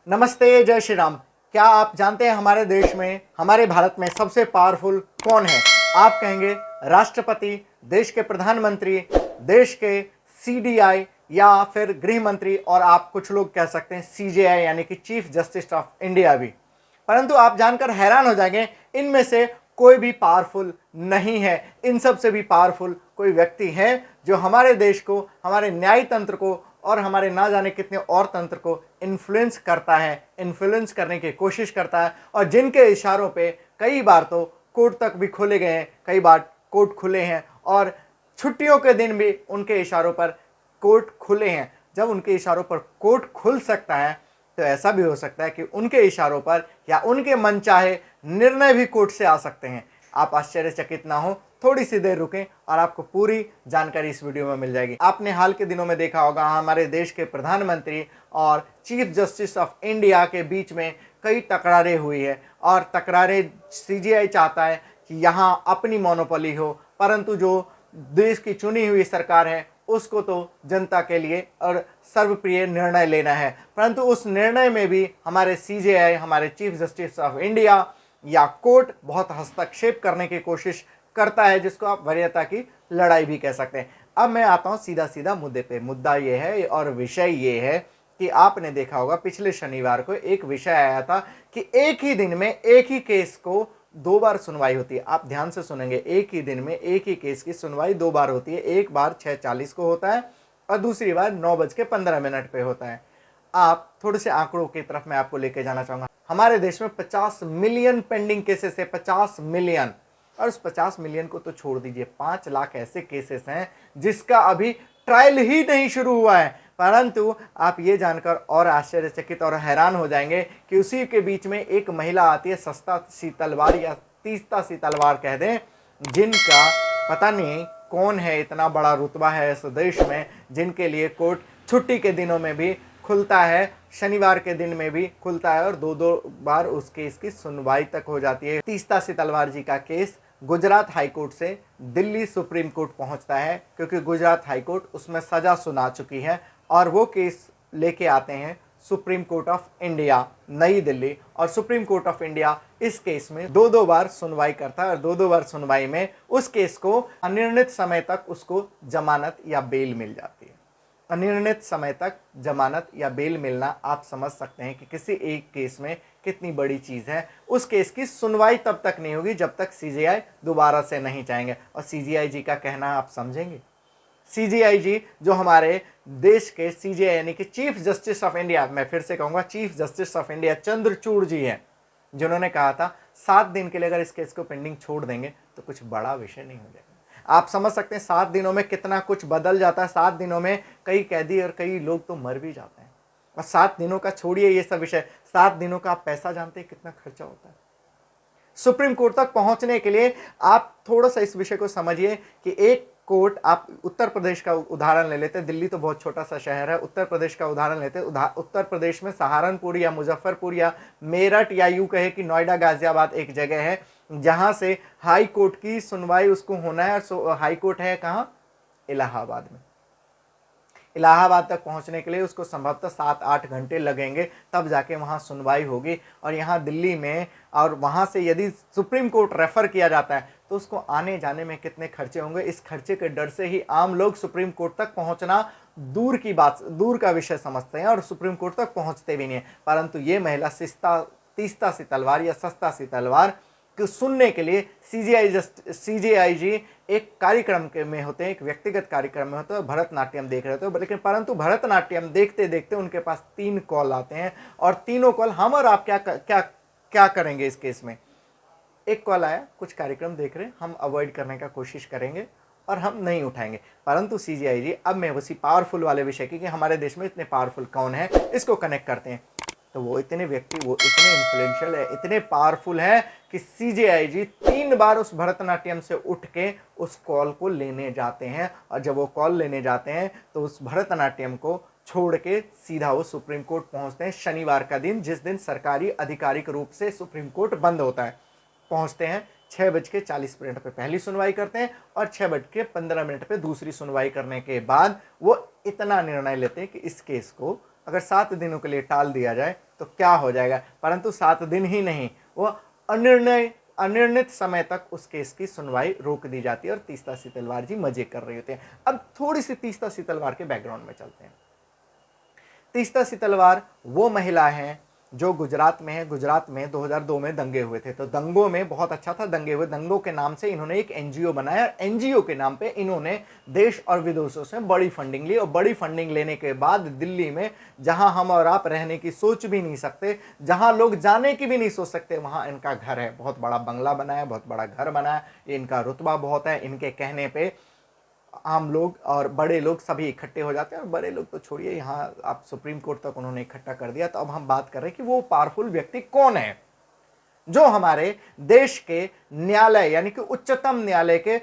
नमस्ते, जय श्री राम। क्या आप जानते हैं हमारे देश में, हमारे भारत में सबसे पावरफुल कौन है? आप कहेंगे राष्ट्रपति, देश के प्रधानमंत्री, देश के सीडीआई या फिर गृह मंत्री, और आप कुछ लोग कह सकते हैं सीजेआई यानी कि चीफ जस्टिस ऑफ इंडिया भी। परंतु आप जानकर हैरान हो जाएंगे, इनमें से कोई भी पावरफुल नहीं है। इन सब से भी पावरफुल कोई व्यक्ति है जो हमारे देश को, हमारे न्याय तंत्र को और हमारे ना जाने कितने और तंत्र को इन्फ्लुएंस करता है, इन्फ्लुएंस करने की कोशिश करता है, और जिनके इशारों पे कई बार तो कोर्ट तक भी खोले गए हैं, कई बार कोर्ट खुले हैं, और छुट्टियों के दिन भी उनके इशारों पर कोर्ट खुले हैं। जब उनके इशारों पर कोर्ट खुल सकता है तो ऐसा भी हो सकता है कि उनके इशारों पर या उनके मनचाहे निर्णय भी कोर्ट से आ सकते हैं। आप आश्चर्यचकित ना हो, थोड़ी सी देर रुकें और आपको पूरी जानकारी इस वीडियो में मिल जाएगी। आपने हाल के दिनों में देखा होगा, हमारे देश के प्रधानमंत्री और चीफ जस्टिस ऑफ इंडिया के बीच में कई तकरारें हुई है, और तकरारें सीजीआई चाहता है कि यहाँ अपनी मोनोपोली हो, परंतु जो देश की चुनी हुई सरकार है उसको तो जनता के लिए और सर्वप्रिय निर्णय लेना है। परंतु उस निर्णय में भी हमारे सीजेआई, हमारे चीफ जस्टिस ऑफ इंडिया या कोर्ट बहुत हस्तक्षेप करने की कोशिश करता है, जिसको आप वरीयता की लड़ाई भी कह सकते हैं। अब मैं आता हूं सीधा सीधा मुद्दे पे। मुद्दा ये है और विषय ये है कि आपने देखा होगा पिछले शनिवार को एक विषय आया था कि एक ही दिन में एक ही केस को 2 बार सुनवाई होती है। आप ध्यान से सुनेंगे, एक ही दिन में एक ही केस की सुनवाई 2 बार होती है। एक बार 6:40 को होता है और दूसरी बार 9:15 पे होता है। आप थोड़े से आंकड़ों की तरफ मैं आपको लेके जाना चाहूंगा। हमारे देश में 50 मिलियन पेंडिंग केसेस है, 50 मिलियन। और उस 50 मिलियन को तो छोड़ दीजिए, 5 लाख ऐसे केसेस हैं जिसका अभी ट्रायल ही नहीं शुरू हुआ है। परंतु आप ये जानकर और आश्चर्यचकित और हैरान हो जाएंगे कि उसी के बीच में एक महिला आती है, सस्ता सी तलवार या तीस्ता सी तलवार कह दें, जिनका पता नहीं कौन है, इतना बड़ा रुतबा है इस देश में, जिनके लिए कोर्ट छुट्टी के दिनों में भी खुलता है, शनिवार के दिन में भी खुलता है, और 2 बार उस केस की सुनवाई तक हो जाती है। तीस्ता सी तलवार जी का केस गुजरात हाईकोर्ट से दिल्ली सुप्रीम कोर्ट पहुंचता है, क्योंकि गुजरात हाईकोर्ट उसमें सजा सुना चुकी है, और वो केस लेके आते हैं सुप्रीम कोर्ट ऑफ इंडिया नई दिल्ली, और सुप्रीम कोर्ट ऑफ इंडिया इस केस में 2 बार सुनवाई करता है, और 2 बार सुनवाई में उस केस को अनिर्णित समय तक उसको जमानत या बेल मिल जाती है। अनिर्णित समय तक जमानत या बेल मिलना, आप समझ सकते हैं कि किसी एक केस में कितनी बड़ी चीज़ है। उस केस की सुनवाई तब तक नहीं होगी जब तक सीजीआई दोबारा से नहीं चाहेंगे। और सीजीआई जी का कहना आप समझेंगे, सीजीआई जी जो हमारे देश के सीजीआई यानी कि चीफ जस्टिस ऑफ इंडिया, मैं फिर से कहूंगा chief justice of India Chandrachud ji हैं, जिन्होंने कहा था 7 दिन के लिए अगर इस केस को पेंडिंग छोड़ देंगे तो कुछ बड़ा विषय नहीं हो जाएगा। आप समझ सकते हैं 7 दिनों में कितना कुछ बदल जाता है। 7 दिनों में कई कैदी और कई लोग तो मर भी जाते हैं। और 7 दिनों का छोड़िए ये सब विषय, 7 दिनों का आप पैसा जानते हैं कितना खर्चा होता है सुप्रीम कोर्ट तक पहुंचने के लिए। आप थोड़ा सा इस विषय को समझिए कि एक कोर्ट, आप उत्तर प्रदेश का उदाहरण ले लेते हैं, दिल्ली तो बहुत छोटा सा शहर है, उत्तर प्रदेश का उदाहरण लेते हैं। उत्तर प्रदेश में सहारनपुर या मुजफ्फरपुर या मेरठ या यूं कहे कि नोएडा गाजियाबाद एक जगह है जहां से हाई कोर्ट की सुनवाई उसको होना है। और हाई कोर्ट है कहां? इलाहाबाद में। इलाहाबाद तक पहुंचने के लिए उसको संभवतः 7-8 घंटे लगेंगे, तब जाके वहां सुनवाई होगी। और यहाँ दिल्ली में, और वहां से यदि सुप्रीम कोर्ट रेफर किया जाता है तो उसको आने जाने में कितने खर्चे होंगे। इस खर्चे के डर से ही आम लोग सुप्रीम कोर्ट तक पहुंचना दूर की बात, दूर का विषय समझते हैं और सुप्रीम कोर्ट तक पहुंचते भी नहीं है। परंतु ये महिला तीस्ता सी तलवार या सस्ता सी तलवार को सुनने के लिए सीजीआई जी एक कार्यक्रम के में होते हैं, एक व्यक्तिगत कार्यक्रम में होते हैं, भरतनाट्यम देख रहे होते हैं। लेकिन परंतु भरतनाट्यम देखते देखते उनके पास 3 कॉल आते हैं, और तीनों कॉल हम और आप क्या करेंगे इस केस में। एक कॉल आया, कुछ कार्यक्रम देख रहे हैं, हम अवॉइड करने का कोशिश करेंगे और हम नहीं उठाएंगे। परंतु सीजीआई जी, अब मैं उसी पावरफुल वाले विषय की कि हमारे देश में इतने पावरफुल कौन है इसको कनेक्ट करते हैं। तो वो इतने इन्फ्लुएंशियल है, इतने पावरफुल है कि सीजीआई जी 3 बार उस भरतनाट्यम से उठ के उस कॉल को लेने जाते हैं। और जब वो कॉल लेने जाते हैं तो उस भरतनाट्यम को छोड़ के सीधा वो सुप्रीम कोर्ट पहुंचते हैं, शनिवार का दिन, जिस दिन सरकारी आधिकारिक रूप से सुप्रीम कोर्ट बंद होता है। पहुंचते हैं 6:40 पे पहली सुनवाई करते हैं, और 6:15 पे दूसरी सुनवाई करने के बाद वो इतना निर्णय लेते हैं कि इस केस को अगर 7 दिनों के लिए टाल दिया जाए तो क्या हो जाएगा, परंतु 7 दिन ही नहीं, वो अनिर्णित समय तक उस केस की सुनवाई रोक दी जाती है और तीस्ता सी तलवार जी मजे कर रहे होते हैं। अब थोड़ी सी तीस्ता सी तलवार के बैकग्राउंड में चलते हैं। तीस्ता सी तलवार वो महिला है जो गुजरात में है। गुजरात में 2002 में दंगे हुए थे, तो दंगों में बहुत अच्छा था, दंगे हुए, दंगों के नाम से इन्होंने एक एनजीओ बनाया और एनजीओ के नाम पे इन्होंने देश और विदेशों से बड़ी फंडिंग ली और बड़ी फंडिंग लेने के बाद दिल्ली में, जहां हम और आप रहने की सोच भी नहीं सकते, जहां लोग जाने की भी नहीं सोच सकते, वहां इनका घर है। बहुत बड़ा बंगला बनाया, बहुत बड़ा घर बनाया, इनका रुतबा बहुत है। इनके कहने पे आम लोग और बड़े लोग सभी इकट्ठे हो जाते हैं, और बड़े लोग तो छोड़िए, यहाँ आप सुप्रीम कोर्ट तक उन्होंने इकट्ठा कर दिया। तो अब हम बात कर रहे हैं कि वो पावरफुल व्यक्ति कौन है जो हमारे देश के न्यायालय यानी कि उच्चतम न्यायालय के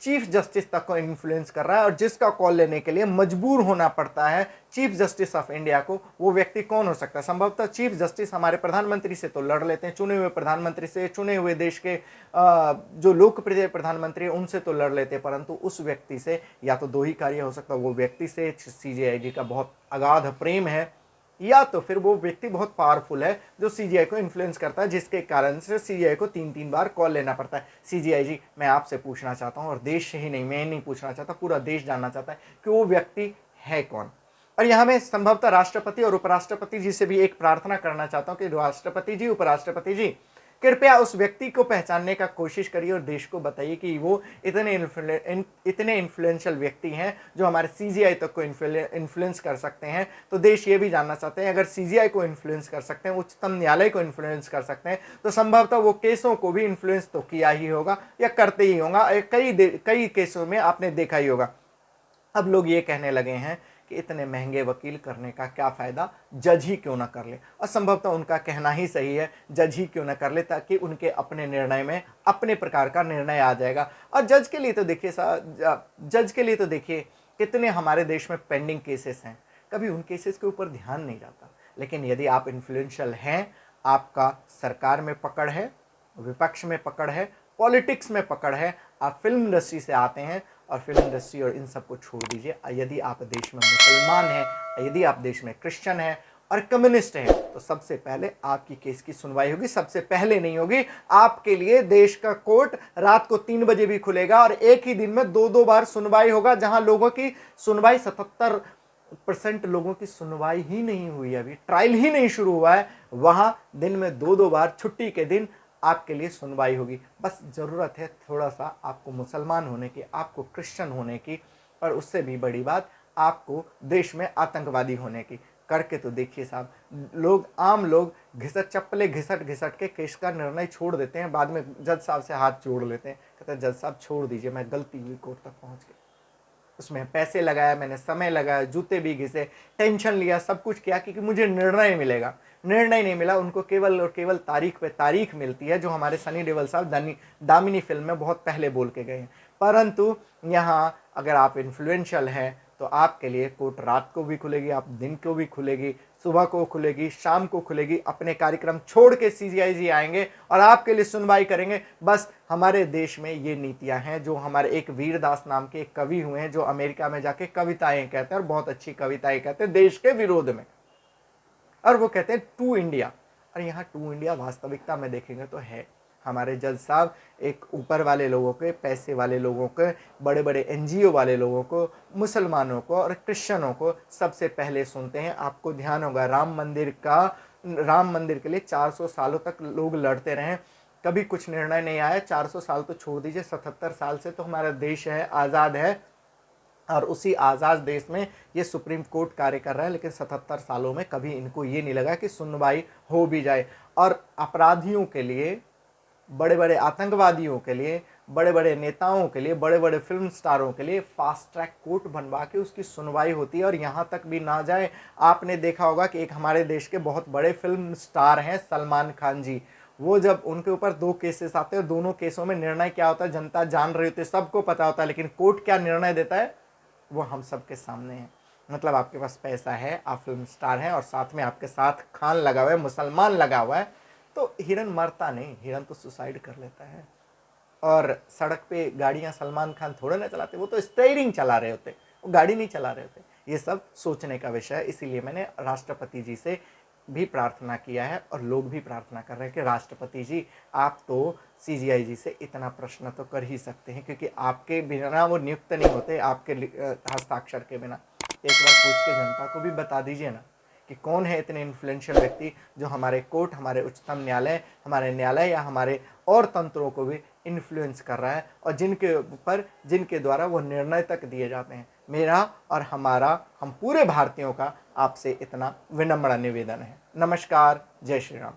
चीफ जस्टिस तक को इन्फ्लुएंस कर रहा है और जिसका कॉल लेने के लिए मजबूर होना पड़ता है चीफ जस्टिस ऑफ इंडिया को। वो व्यक्ति कौन हो सकता है? संभवतः चीफ जस्टिस हमारे प्रधानमंत्री से तो लड़ लेते हैं, चुने हुए प्रधानमंत्री से, चुने हुए देश के जो लोकप्रिय प्रधानमंत्री उनसे तो लड़ लेते हैं, परंतु उस व्यक्ति से या तो दो ही कार्य हो सकता है। वो व्यक्ति से सीजेआईजी का बहुत अगाध प्रेम है, या तो फिर वो व्यक्ति बहुत पावरफुल है जो सीजीआई को इन्फ्लुएंस करता है, जिसके कारण से सीजीआई को 3-3 बार कॉल लेना पड़ता है। सीजीआई जी, मैं आपसे पूछना चाहता हूं, और देश ही नहीं, मैं नहीं पूछना चाहता, पूरा देश जानना चाहता है कि वो व्यक्ति है कौन। और यहां मैं संभवतः राष्ट्रपति और उपराष्ट्रपति जी से भी एक प्रार्थना करना चाहता हूं कि राष्ट्रपति जी, उपराष्ट्रपति जी, कृपया उस व्यक्ति को पहचानने का कोशिश करिए और देश को बताइए कि वो इतने इन्फ्लुएंशियल व्यक्ति हैं जो हमारे सीजीआई तक को इन्फ्लुएंस कर सकते हैं। तो देश ये भी जानना चाहते हैं, अगर सीजीआई को इन्फ्लुएंस कर सकते हैं, उच्चतम न्यायालय को इन्फ्लुएंस कर सकते हैं, तो संभवतः वो केसों को भी इन्फ्लुएंस तो किया ही होगा या करते ही होगा। कई केसों में आपने देखा ही होगा। अब लोग ये कहने लगे हैं कि इतने महंगे वकील करने का क्या फायदा, जज ही क्यों ना कर ले। और संभवतः उनका कहना ही सही है, जज ही क्यों ना कर ले, ताकि उनके अपने निर्णय में अपने प्रकार का निर्णय आ जाएगा। और जज के लिए तो देखिए कितने हमारे देश में पेंडिंग केसेस हैं, कभी उन केसेस के ऊपर ध्यान नहीं जाता। लेकिन यदि आप इन्फ्लुएंशियल हैं, आपका सरकार में पकड़ है, विपक्ष में पकड़ है, पॉलिटिक्स में पकड़ है, आप फिल्म इंडस्ट्री से आते हैं, और फिल्म इंडस्ट्री और इन सब को छोड़ दीजिए, यदि आप देश में मुसलमान हैं, यदि आप देश में क्रिश्चियन हैं और कम्युनिस्ट हैं, तो सबसे पहले आपकी केस की सुनवाई होगी। सबसे पहले नहीं होगी, आपके लिए देश का कोर्ट रात को 3 बजे भी खुलेगा और एक ही दिन में 2-2 बार सुनवाई होगा। जहां लोगों की सुनवाई 77% लोगों की सुनवाई ही नहीं हुई, अभी ट्रायल ही नहीं शुरू हुआ है, वहां दिन में 2-2 बार छुट्टी के दिन आपके लिए सुनवाई होगी। बस जरूरत है थोड़ा सा आपको मुसलमान होने की, आपको क्रिश्चियन होने की, और उससे भी बड़ी बात आपको देश में आतंकवादी होने की। करके तो देखिए साहब, आम लोग चप्पलें घिसट के केस का निर्णय छोड़ देते हैं, बाद में जज साहब से हाथ जोड़ लेते हैं, कहते हैं जज साहब छोड़ दीजिए, मैं गलती हुई, कोर्ट तक पहुंच गए, उसमें पैसे लगाया, मैंने समय लगाया, जूते भी घिसे, टेंशन लिया, सब कुछ किया, क्योंकि मुझे निर्णय मिलेगा। निर्णय नहीं मिला, उनको केवल और केवल तारीख पे तारीख मिलती है, जो हमारे सनी देओल साहब दामिनी फिल्म में बहुत पहले बोल के गए हैं। परंतु यहाँ अगर आप इन्फ्लुएंशियल हैं तो आपके लिए कोर्ट रात को भी खुलेगी, आप दिन को भी खुलेगी, सुबह को खुलेगी, शाम को खुलेगी। अपने कार्यक्रम छोड़ के सीजीआईजी आएंगे और आपके लिए सुनवाई करेंगे। बस हमारे देश में ये नीतियां हैं, जो हमारे एक वीरदास नाम के एक कवि हुए हैं, जो अमेरिका में जाके कविताएं कहते हैं, और बहुत अच्छी कविताएं कहते हैं देश के विरोध में, और वो कहते हैं टू इंडिया। और यहाँ टू इंडिया वास्तविकता में देखेंगे तो है। हमारे जज साहब एक ऊपर वाले लोगों के, पैसे वाले लोगों के, बड़े बड़े एनजीओ वाले लोगों को, मुसलमानों को और क्रिश्चियनों को सबसे पहले सुनते हैं। आपको ध्यान होगा राम मंदिर के लिए 400 सालों तक लोग लड़ते रहे, कभी कुछ निर्णय नहीं आया। 400 साल तो छोड़ दीजिए, 77 साल से तो हमारा देश है, आज़ाद है, और उसी आज़ाद देश में ये सुप्रीम कोर्ट कार्य कर रहा है, लेकिन 77 सालों में कभी इनको ये नहीं लगा कि सुनवाई हो भी जाए। और अपराधियों के लिए, बड़े बड़े आतंकवादियों के लिए, बड़े बड़े नेताओं के लिए, बड़े बड़े फिल्म स्टारों के लिए फास्ट ट्रैक कोर्ट बनवा के उसकी सुनवाई होती है। और यहाँ तक भी ना जाए, आपने देखा होगा कि एक हमारे देश के बहुत बड़े फिल्म स्टार हैं सलमान खान जी, वो जब उनके ऊपर 2 केसेस आते हैं, दोनों केसों में निर्णय क्या होता है जनता जान रही होती है, सबको पता होता है, लेकिन कोर्ट क्या निर्णय देता है वो हम सबके सामने है। मतलब आपके पास पैसा है, आप फिल्म स्टार हैं, और साथ में आपके साथ खान लगा हुआ है, मुसलमान लगा हुआ है, तो हिरन मरता नहीं, हिरन तो सुसाइड कर लेता है। और सड़क पे गाड़ियां सलमान खान थोड़े ना चलाते, वो तो स्टीयरिंग चला रहे होते, वो गाड़ी नहीं चला रहे होते। ये सब सोचने का विषय है। इसीलिए मैंने राष्ट्रपति जी से भी प्रार्थना किया है और लोग भी प्रार्थना कर रहे हैं कि राष्ट्रपति जी आप तो सीजीआई जी से इतना प्रश्न तो कर ही सकते हैं, क्योंकि आपके बिना वो नियुक्त नहीं होते, आपके हस्ताक्षर के बिना। एक बार पूछ के जनता को भी बता दीजिए ना कि कौन है इतने इन्फ्लुएंशियल व्यक्ति जो हमारे कोर्ट, हमारे उच्चतम न्यायालय, हमारे न्यायालय या हमारे और तंत्रों को भी इन्फ्लुएंस कर रहा है और जिनके द्वारा वो निर्णय तक दिए जाते हैं। मेरा और हम पूरे भारतीयों का आपसे इतना विनम्र निवेदन है। नमस्कार, जय श्री राम।